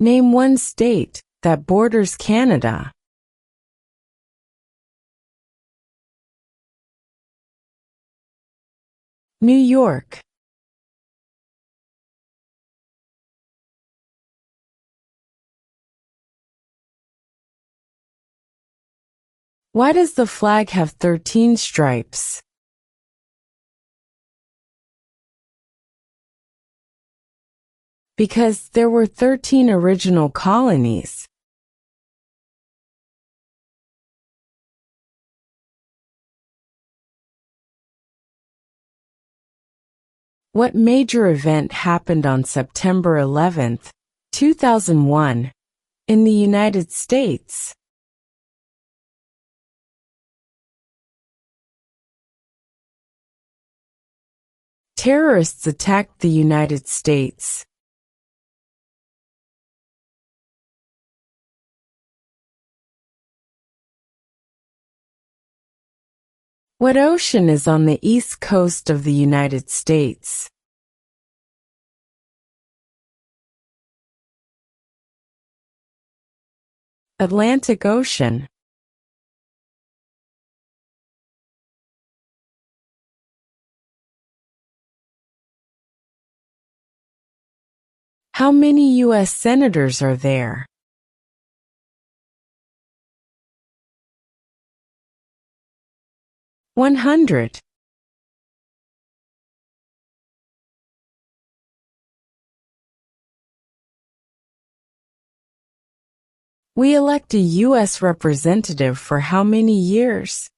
Name one state that borders Canada. New York. Why does the flag have 13 stripes? Because there were 13 original colonies. What major event happened on September 11, 2001, in the United States? Terrorists attacked the United States. What ocean is on the east coast of the United States? Atlantic Ocean. How many U.S. senators are there? 100. We elect a U.S. representative for how many years?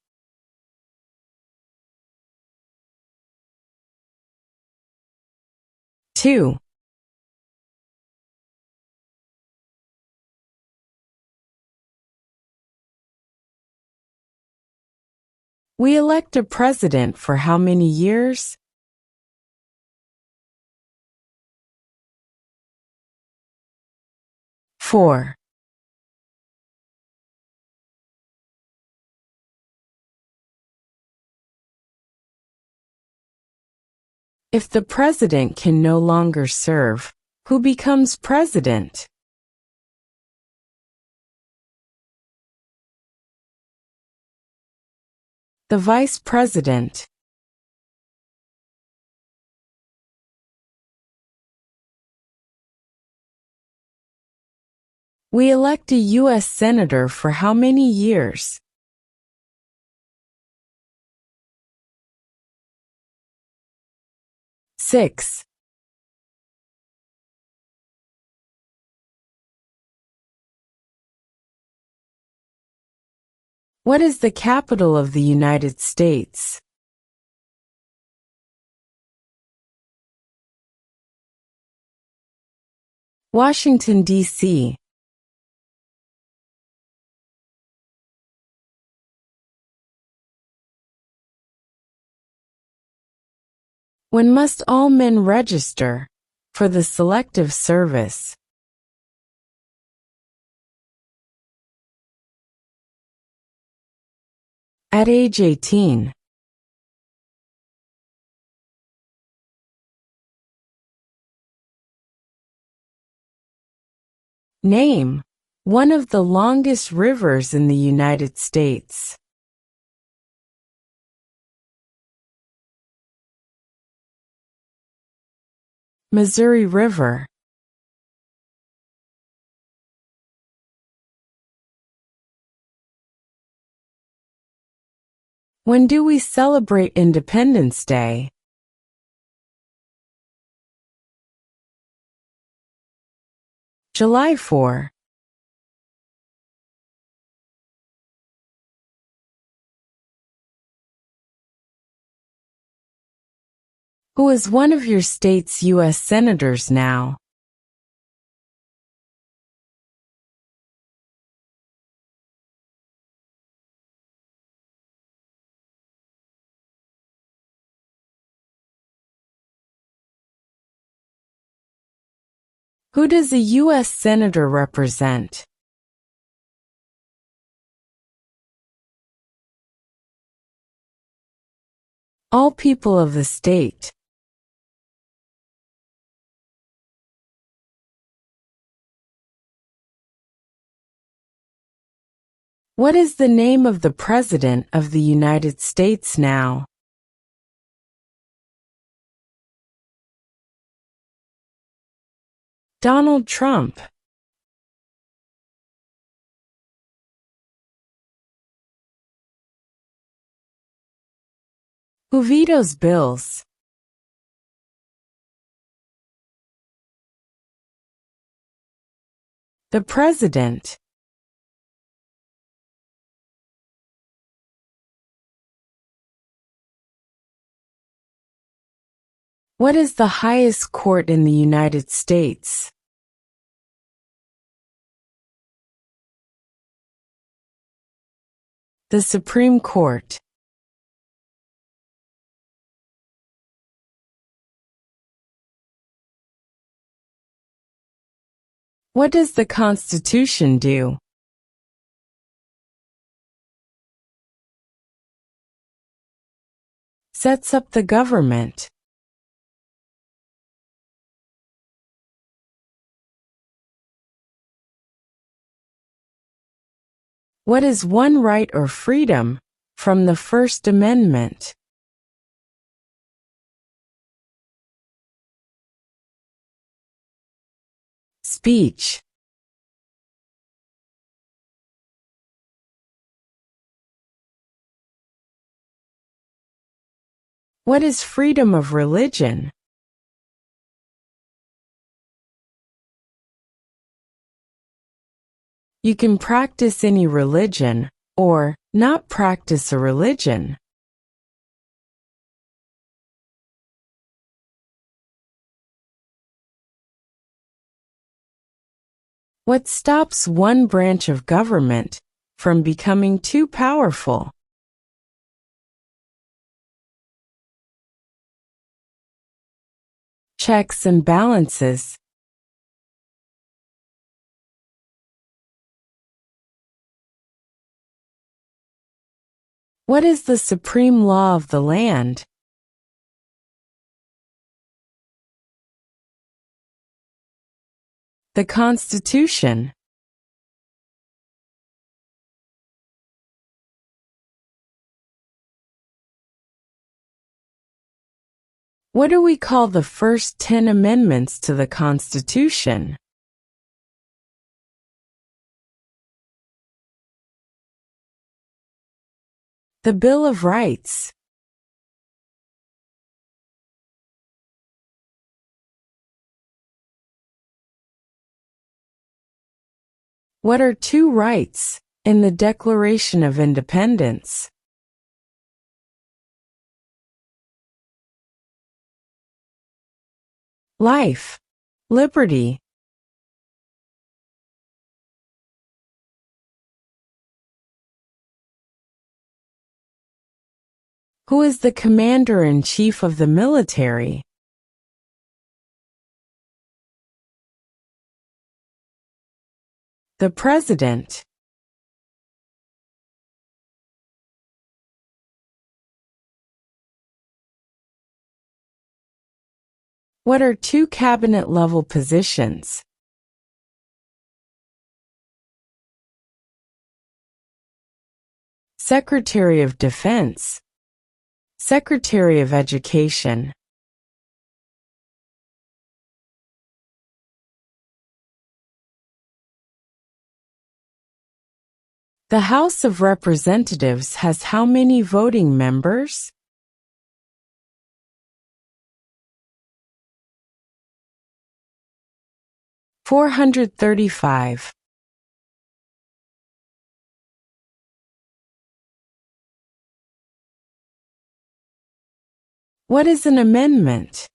2. We elect a president for how many years? 4. If the president can no longer serve, who becomes president? The vice president. We elect a U.S. senator for how many years? 6. What is the capital of the United States? Washington, D.C. When must all men register for the Selective Service? At age 18. Name one of the longest rivers in the United States. Missouri River. When do we celebrate Independence Day? July 4. Who is one of your state's U.S. senators now? Who does a U.S. senator represent? All people of the state. What is the name of the President of the United States now? Donald Trump. Who vetoes bills? The President. What is the highest court in the United States? The Supreme Court. What does the Constitution do? Sets up the government. What is one right or freedom from the First Amendment? Speech. What is freedom of religion? You can practice any religion, or not practice a religion. What stops one branch of government from becoming too powerful? Checks and balances. What is the supreme law of the land? The Constitution. What do we call the first 10 amendments to the Constitution? The Bill of Rights. What are two rights in the Declaration of Independence? Life, liberty. Who is the Commander-in-Chief of the military? The President. What are two cabinet-level positions? Secretary of Defense. Secretary of Education. The House of Representatives has how many voting members? 435. What is an amendment?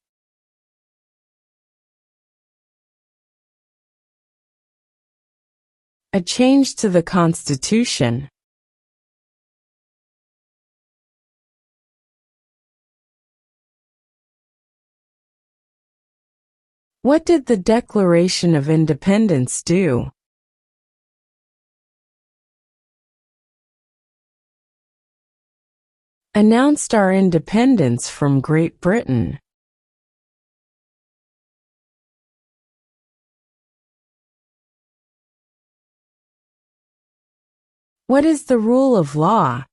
A change to the Constitution. What did the Declaration of Independence do? Announced our independence from Great Britain. What is the rule of law?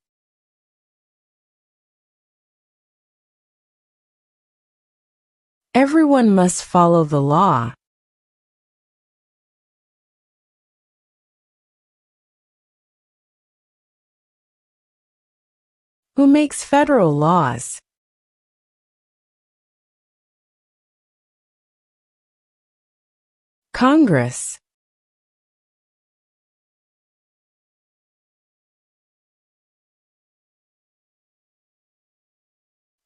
Everyone must follow the law. Who makes federal laws? Congress.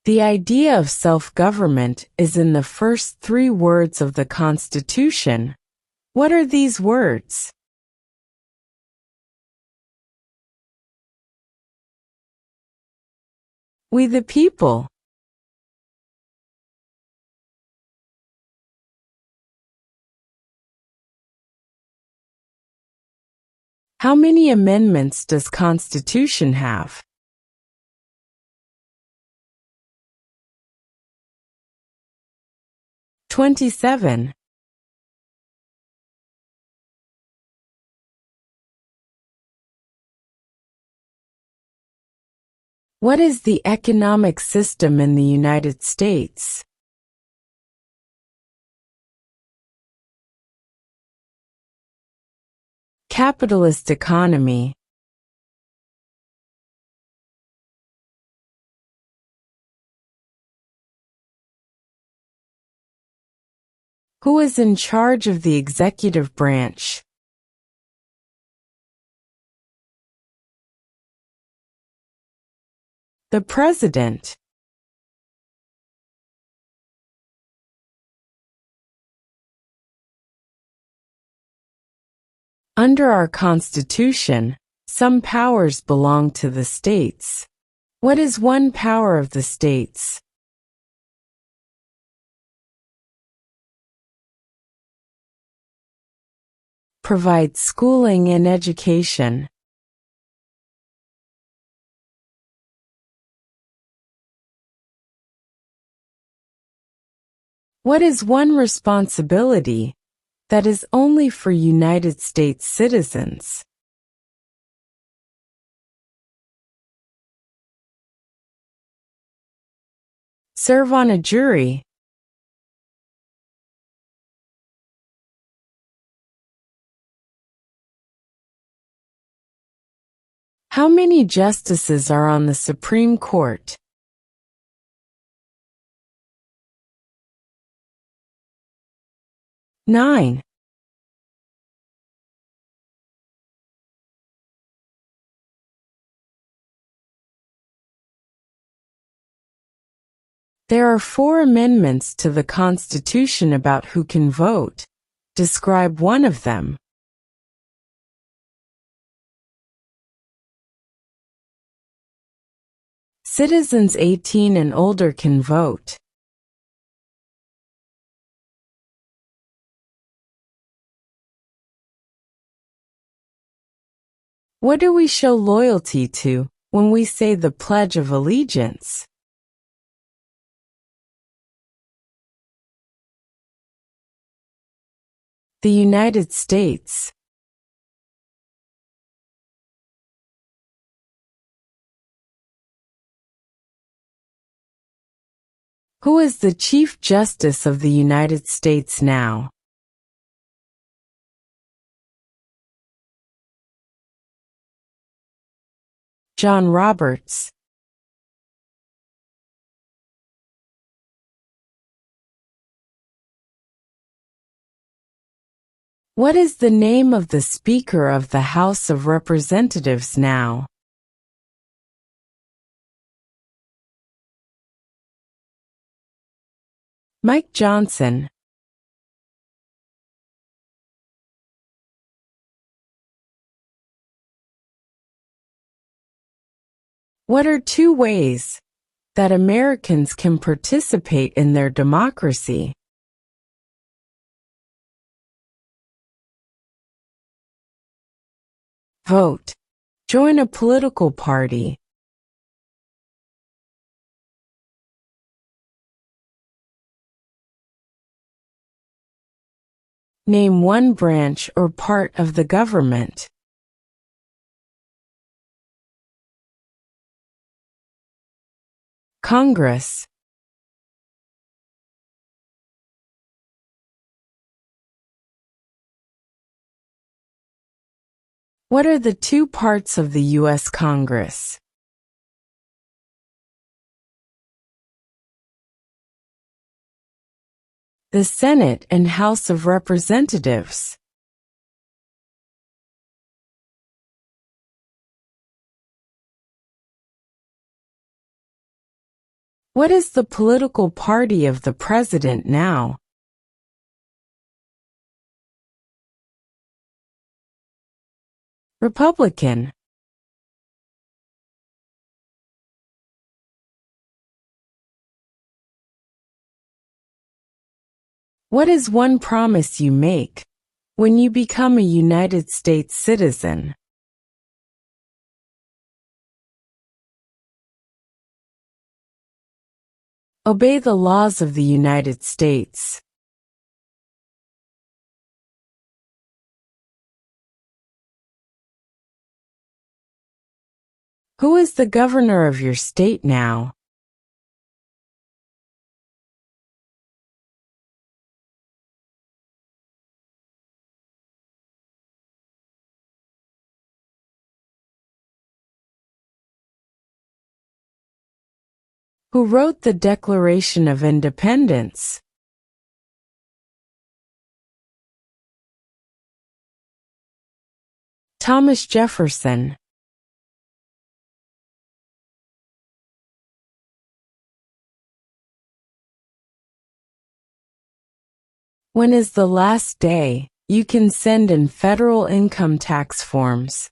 The idea of self-government is in the first 3 words of the Constitution. What are these words? We the people. How many amendments does Constitution have? 27. What is the economic system in the United States? Capitalist economy. Who is in charge of the executive branch? The President. Under our Constitution, some powers belong to the states. What is one power of the states? Provide schooling and education. What is one responsibility that is only for United States citizens? Serve on a jury. How many justices are on the Supreme Court? 9. There are 4 amendments to the Constitution about who can vote. Describe one of them. Citizens 18 and older can vote. What do we show loyalty to when we say the Pledge of Allegiance? The United States. Who is the Chief Justice of the United States now? John Roberts. What is the name of the Speaker of the House of Representatives now? Mike Johnson. What are 2 ways that Americans can participate in their democracy? Vote. Join a political party. Name one branch or part of the government. Congress. What are the two parts of the U.S. Congress? The Senate and House of Representatives. What is the political party of the president now? Republican. What is one promise you make when you become a United States citizen? Obey the laws of the United States. Who is the governor of your state now? Who wrote the Declaration of Independence? Thomas Jefferson. When is the last day you can send in federal income tax forms?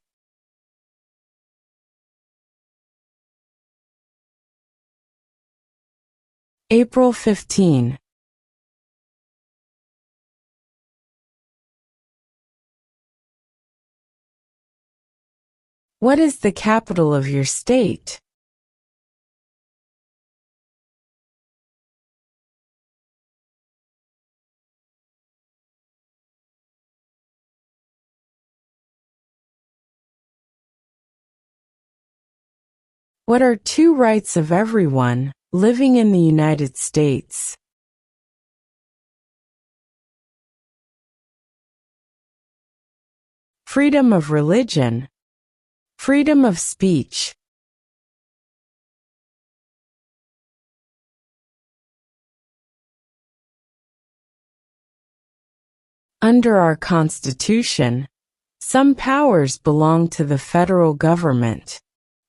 April 15. What is the capital of your state? What are two rights of everyone living in the United States? Freedom of religion. Freedom of speech. Under our Constitution, some powers belong to the federal government.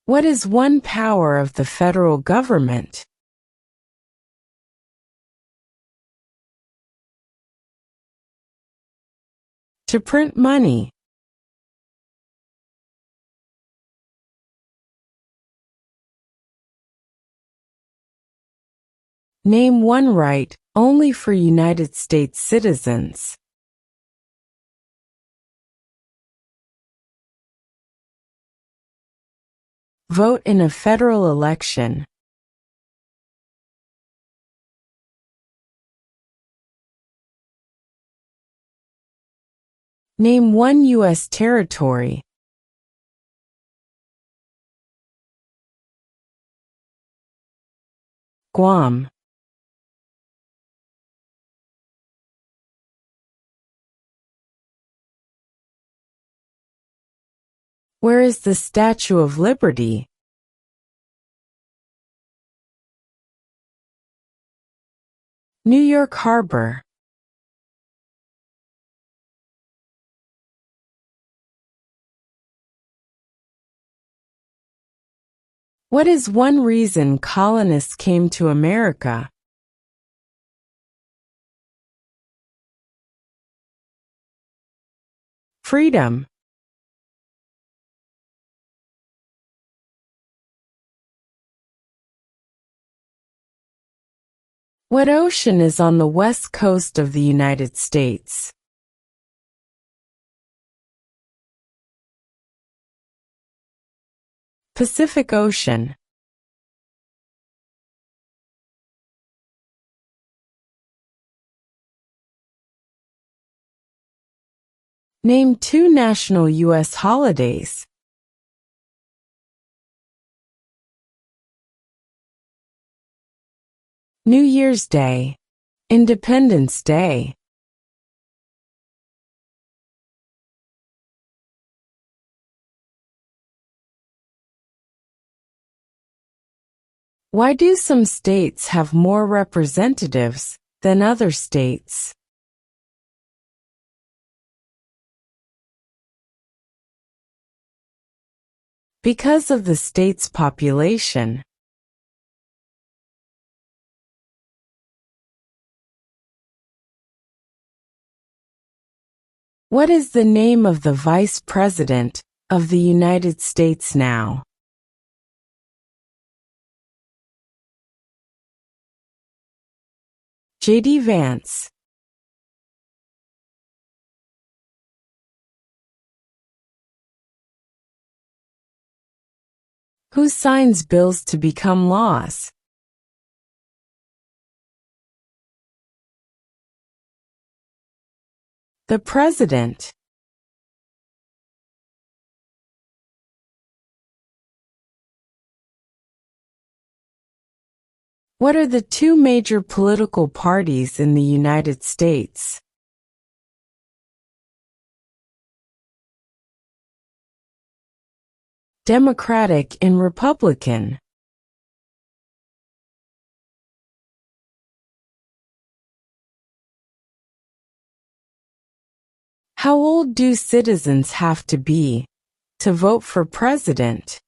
What is one power of the federal government? To print money. Name one right only for United States citizens. Vote in a federal election. Name one U.S. territory. Guam. Where is the Statue of Liberty? New York Harbor. What is one reason colonists came to America? Freedom. What ocean is on the west coast of the United States? Pacific Ocean. Name two national U.S. holidays. New Year's Day, Independence Day. Why do some states have more representatives than other states? Because of the state's population. What is the name of the Vice President of the United States now? J.D. Vance. Who signs bills to become laws? The President. What are the two major political parties in the United States? Democratic and Republican. How old do citizens have to be to vote for president?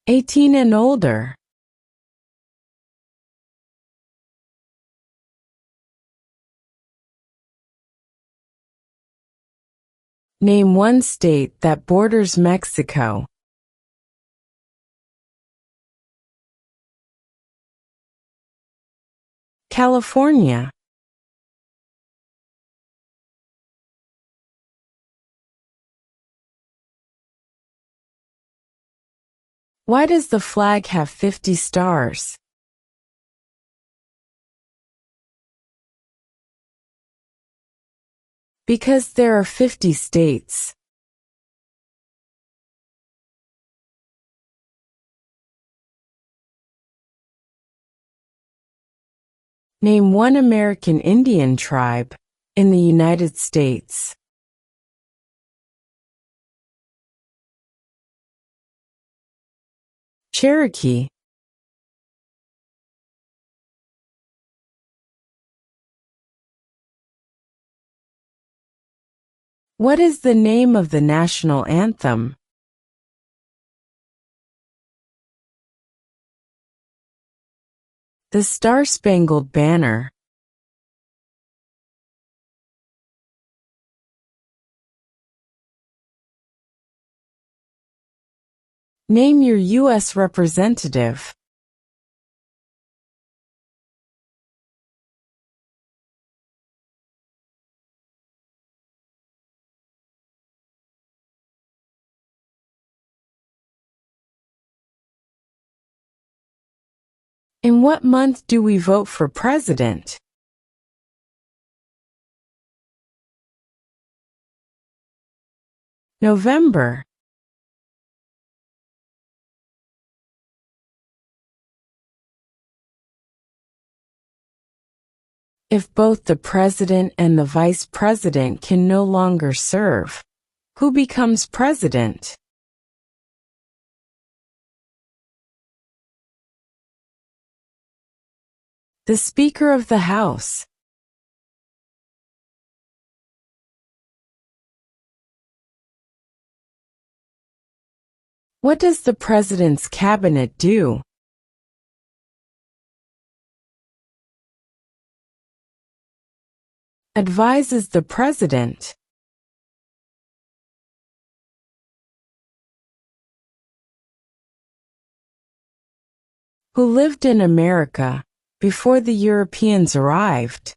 18 and older. Name one state that borders Mexico. California. Why does the flag have 50 stars? Because there are 50 states. Name one American Indian tribe in the United States. Cherokee. What is the name of the national anthem? The Star-Spangled Banner. Name your U.S. representative. In what month do we vote for president? November. If both the president and the vice president can no longer serve, who becomes president? The Speaker of the House. What does the president's cabinet do? Advises the president. Who lived in America before the Europeans arrived?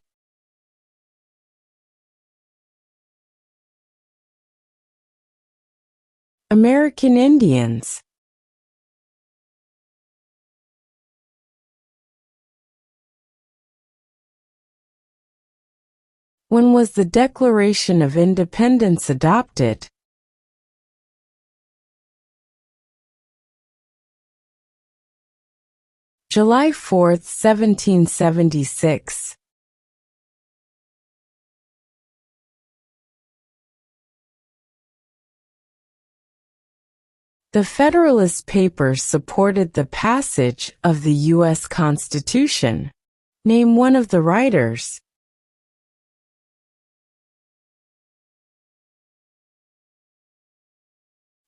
American Indians. When was the Declaration of Independence adopted? July 4, 1776. The Federalist Papers supported the passage of the U.S. Constitution. Name one of the writers.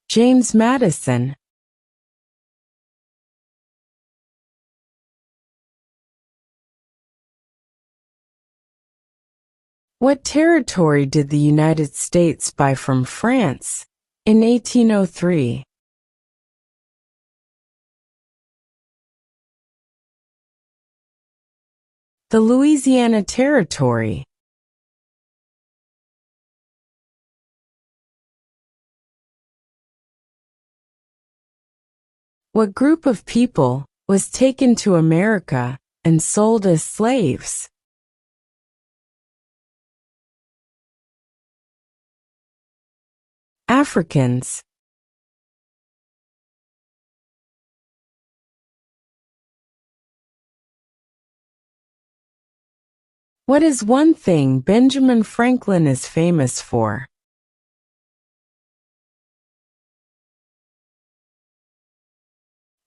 James Madison. What territory did the United States buy from France in 1803? The Louisiana Territory. What group of people was taken to America and sold as slaves? Africans. What is one thing Benjamin Franklin is famous for?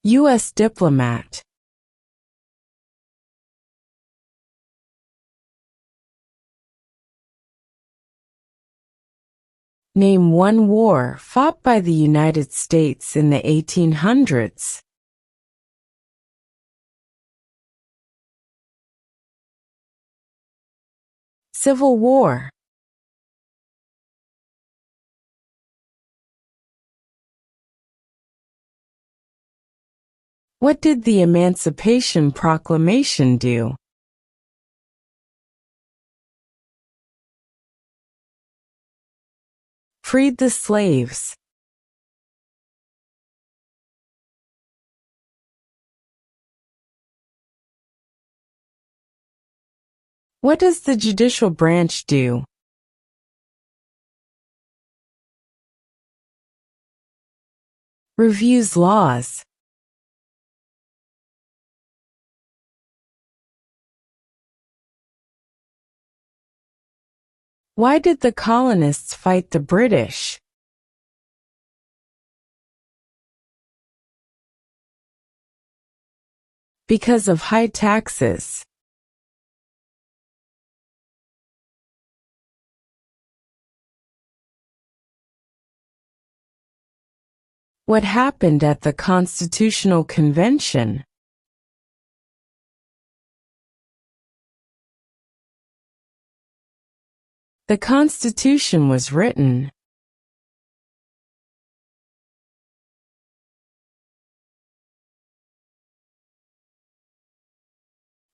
U.S. diplomat. Name one war fought by the United States in the 1800s. Civil War. What did the Emancipation Proclamation do? Freed the slaves. What does the judicial branch do? Reviews laws. Why did the colonists fight the British? Because of high taxes. What happened at the Constitutional Convention? The Constitution was written.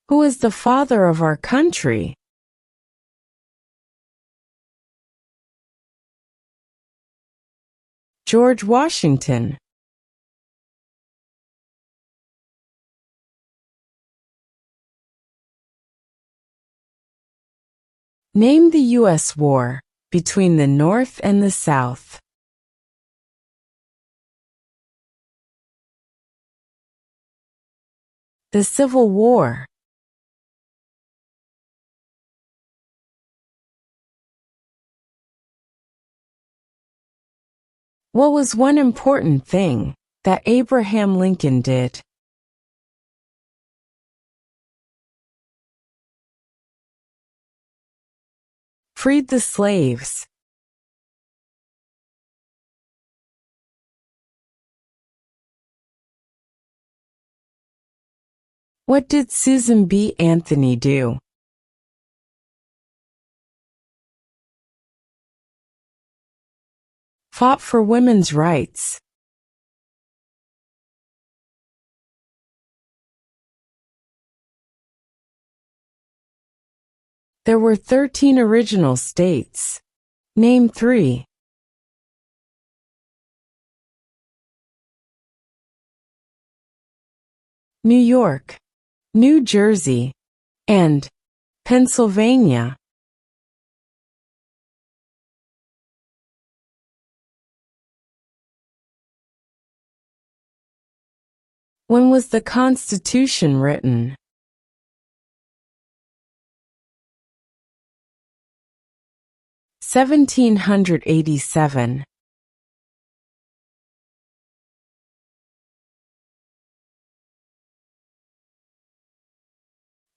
Who is the father of our country? George Washington. Name the U.S. war between the North and the South. The Civil War. What was one important thing that Abraham Lincoln did? Freed the slaves. What did Susan B. Anthony do? Fought for women's rights. There were 13 original states. Name 3. New York, New Jersey, and Pennsylvania. When was the Constitution written? 1787.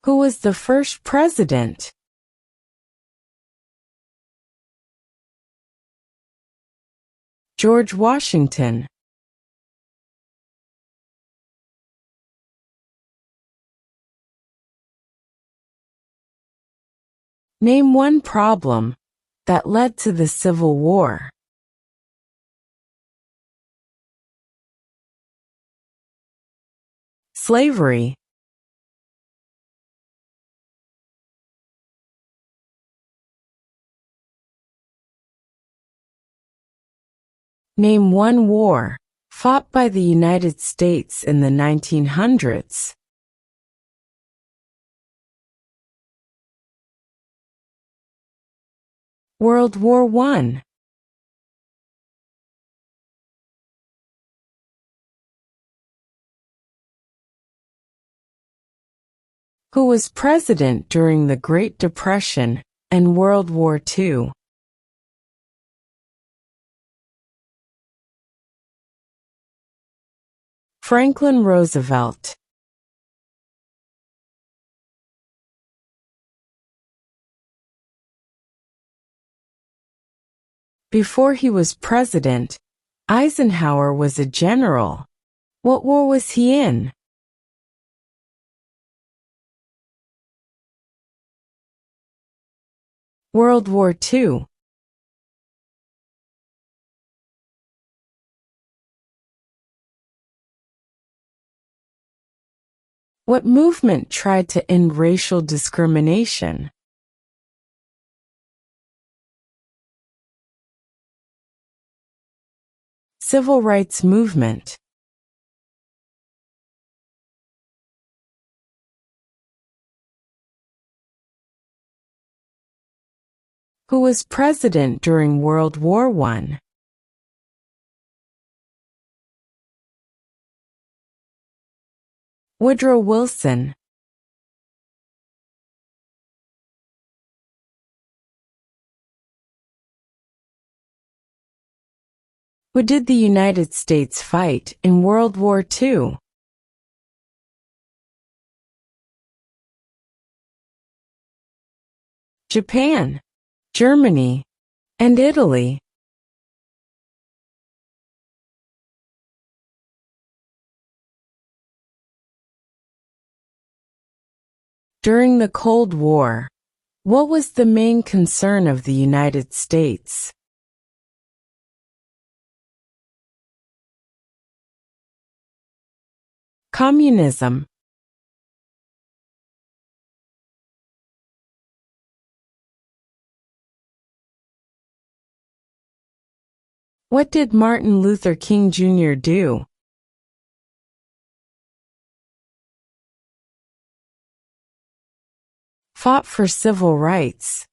Who was the first president? George Washington. Name one problem that led to the Civil War. Slavery. Name one war fought by the United States in the 1900s. World War I. Who was president during the Great Depression and World War II? Franklin Roosevelt. Before he was president, Eisenhower was a general. What war was he in? World War II. What movement tried to end racial discrimination? Civil rights movement. Who was president during World War I? Woodrow Wilson. Who did the United States fight in World War II? Japan, Germany, and Italy. During the Cold War, what was the main concern of the United States? Communism. What did Martin Luther King Jr. do? Fought for civil rights.